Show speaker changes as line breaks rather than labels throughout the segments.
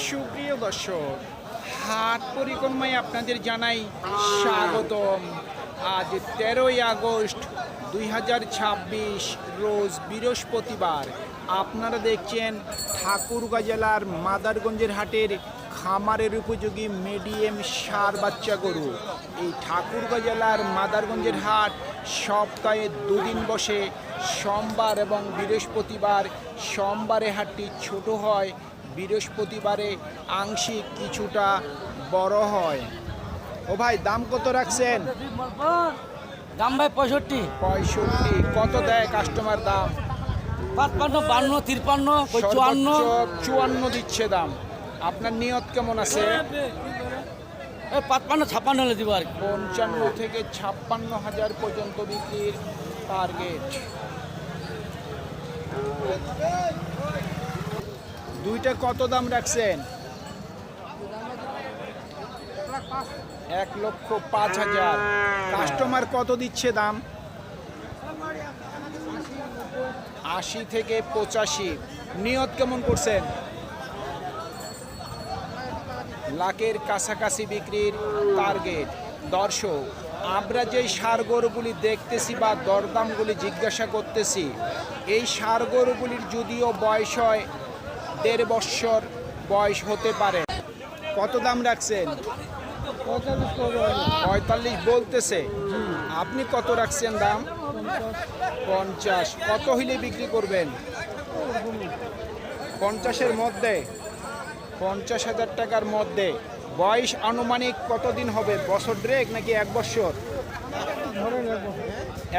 সুপ্রিয় দর্শক, হাট পরিক্রমায় আপনাদের জানাই স্বাগতম। আজ 13ই আগস্ট 2026 রোজ বৃহস্পতিবার। আপনারা দেখছেন ঠাকুরগাঁ জেলার মাদারগঞ্জের হাটের খামারের উপযোগী মিডিয়াম ষাঁড় বাচ্চা গরু। এই ঠাকুরগাঁ জেলার মাদারগঞ্জের হাট সপ্তাহে দুদিন বসে, সোমবার এবং বৃহস্পতিবার। সোমবারে হাটটি ছোট হয়, বৃহস্পতিবারে আংশিক কিছুটা বড় হয়। ও ভাই, দাম কত রাখছেন?
দাম ভাই 65।
কত দেয় কাস্টমার দাম?
55, 52, 53, 54।
54 দিচ্ছে দাম। আপনার নিয়ত কেমন আছে?
55, 56 হলে দিব আর কি।
55 থেকে 56 হাজার পর্যন্ত বিক্রির টার্গেট। দুইটা কত দাম রাখছেন? 1,05,000। কাস্টমার কত দিচ্ছে দাম? 80 থেকে 85। নিয়ত কেমন করছেন? লাখের কাছাকাছি বিক্রির টার্গেট। দর্শক, আমরা যেই ষাঁড় গরুগুলি দেখতেছি বা দরদামগুলি জিজ্ঞাসা করতেছি, এই ষাঁড় গরুগুলির যদিও বয়স হয় 1.5 বৎসর বয়স হতে পারে। কত দাম রাখছেন? 45 বলতেছে। আপনি কত রাখছেন দাম? 50। কত হইলে বিক্রি করবেন? 50-এর মধ্যে, 50,000 টাকার মধ্যে। বয়স আনুমানিক কতদিন হবে? বছর দেড়েক নাকি 1 বৎসর?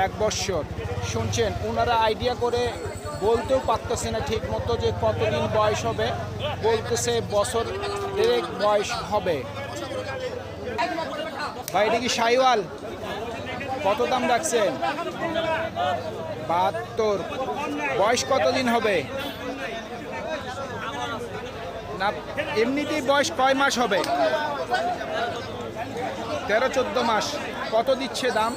1 বৎসর। শুনছেন, ওনারা আইডিয়া করে বলতেও পারতেছে না ঠিক মতো যে কতদিন বয়স হবে। বলতেছে বছর দেড়েক বয়স হবে। ভাই, এটা কি শাহিওয়াল? কত দাম রাখছেন? 72। বয়স কতদিন হবে? না, এমনিতেই বয়স কয় মাস হবে? 13-14 মাস। কত দিচ্ছে দাম?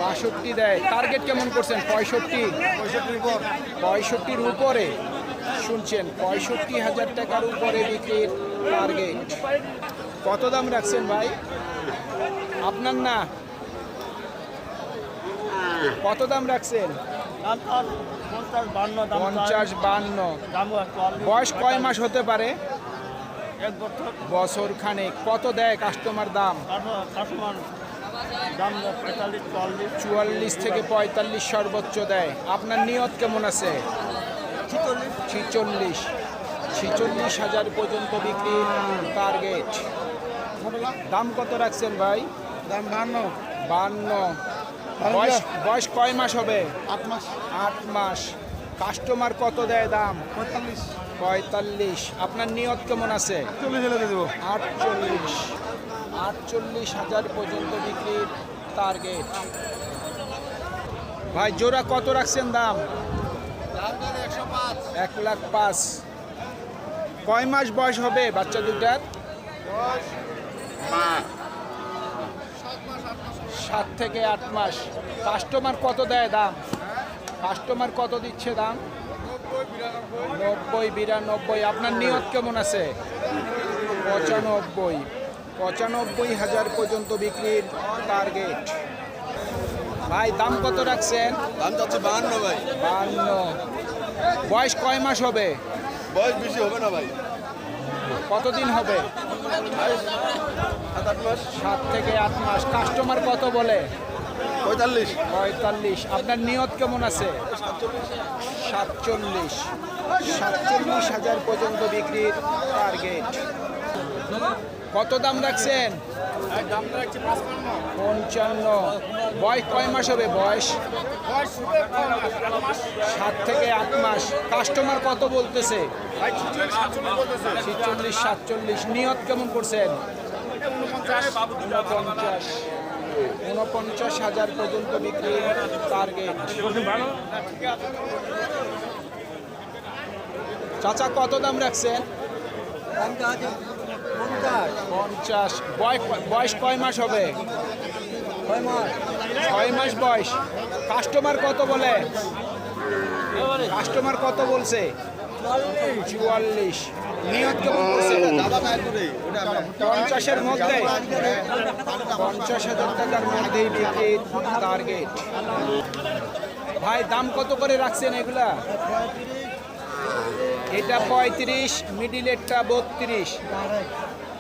62 দেয়। টার্গেট কেমন করছেন? 65-র উপরে। শুনছেন, 65,000 টাকার উপরে বিক্রির টার্গেট। কত দাম রাখছেন ভাই? আপনার না, কত দাম রাখছেন? 50-52। বয়স কয় মাস হতে পারে?
1 বছর।
বছর খানেক। কত দেয় কাস্টমার দাম?
কাস্টমার দাম 45, 44।
44 থেকে 45 সর্বোচ্চ দেয়। আপনার নিয়ত কেমন আছে? 46,000 পর্যন্ত বিক্রির টার্গেট। দাম কত রাখছেন ভাই?
দাম
52। বয়স কয় মাস হবে?
8 মাস।
8 মাস। কাস্টমার কত দেয় দাম?
45।
45। আপনার নিয়ত কেমন আছে? 48,000 পর্যন্ত বিক্রির টার্গেট। ভাই, জোড়া কত রাখছেন দাম? 1,05,000। কয় মাস বয়স হবে বাচ্চা দুটার? 7 থেকে 8 মাস। কাস্টমার কত দেয় দাম? কাস্টমার কত দিচ্ছে দাম? 90-92। আপনার নিয়ত কেমন আছে? 95,000 পর্যন্ত বিক্রির টার্গেট। ভাই, দাম কত রাখছেন?
দাম চাচ্ছে 52 ভাই।
52। বয়স কয় মাস হবে?
বয়স বেশি হবে না ভাই,
কতদিন হবে?
7-8 মাস।
7 থেকে 8 মাস। কাস্টমার কত বলে?
45।
আপনার নিয়ত কেমন আছে? 47,000 পর্যন্ত বিক্রির টার্গেট। কত দাম রাখছেন? 55। বয়স কয় মাস হবে? বয়স 7 থেকে 8 মাস। কাস্টমার কত বলতেছে? 46-47। নিয়ত কেমন করছেন? 49,000 পর্যন্ত বিক্রির টার্গেট। চাচা, কত দাম রাখছেন? 50। বয়স কয় মাস হবে? 6 মাস বয়স। কাস্টমার কত বলে? কাস্টমার কত বলছে? 44 নিয়ত কেমন করছেন? 50-এর মধ্যে 50,000 টাকার মধ্যেই বিক্রির টার্গেট। ভাই দাম কত করে রাখছেন এগুলা? এটা 35, মিডিলেরটা 32,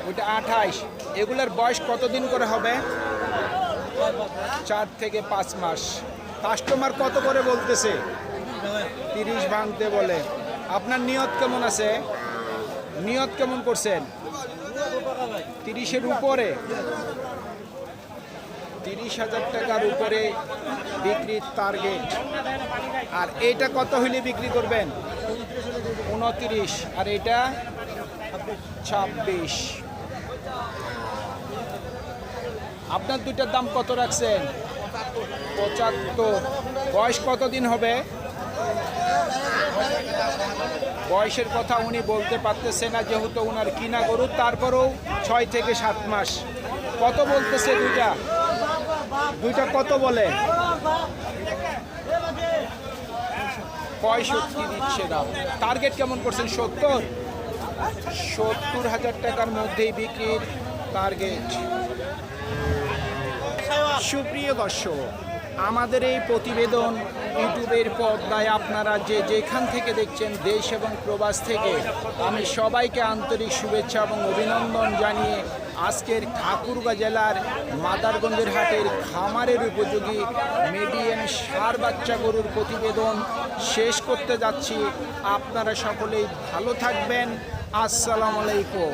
ওটা 28। এগুলার বয়স কতদিন করে হবে? 4 থেকে 5 মাস। কাস্টমার কত করে বলতেছে? 30 ভাঙতে বলে। আপনার নিয়ত কেমন আছে? নিয়ত কেমন করছেন? 30-এর উপরে, 30,000 টাকার উপরে বিক্রির টার্গেট। আর এইটা কত হইলে বিক্রি করবেন? 29। আর এটা 26। আপনার দুইটার দাম কত রাখছেন? 75। বয়স কতদিন হবে? বয়সের কথা উনি বলতে পারতেছে না যেহেতু উনার কিনা গরু, তারপরেও 6 থেকে 7 মাস। কত বলতেছে দুইটা? দুইটা কত বলে? 65 দিচ্ছে দাম। টার্গেট কেমন করছেন? 70,000 টাকার মধ্যেই বিক্রির টার্গেট। সুপ্রিয় দর্শক, আমাদের এই প্রতিবেদন ইউটিউবের পর্দায় আপনারা যেখান থেকে দেখছেন, দেশ এবং প্রবাস থেকে, আমি সবাইকে আন্তরিক শুভেচ্ছা এবং অভিনন্দন জানিয়ে আজকের ঠাকুরগাঁ জেলার মাদারগঞ্জের হাটের খামারের উপযোগী মিডিয়ান ষাঁড় বাচ্চা গরুর প্রতিবেদন শেষ করতে যাচ্ছি। আপনারা সকলেই ভালো থাকবেন। আসসালামু আলাইকুম।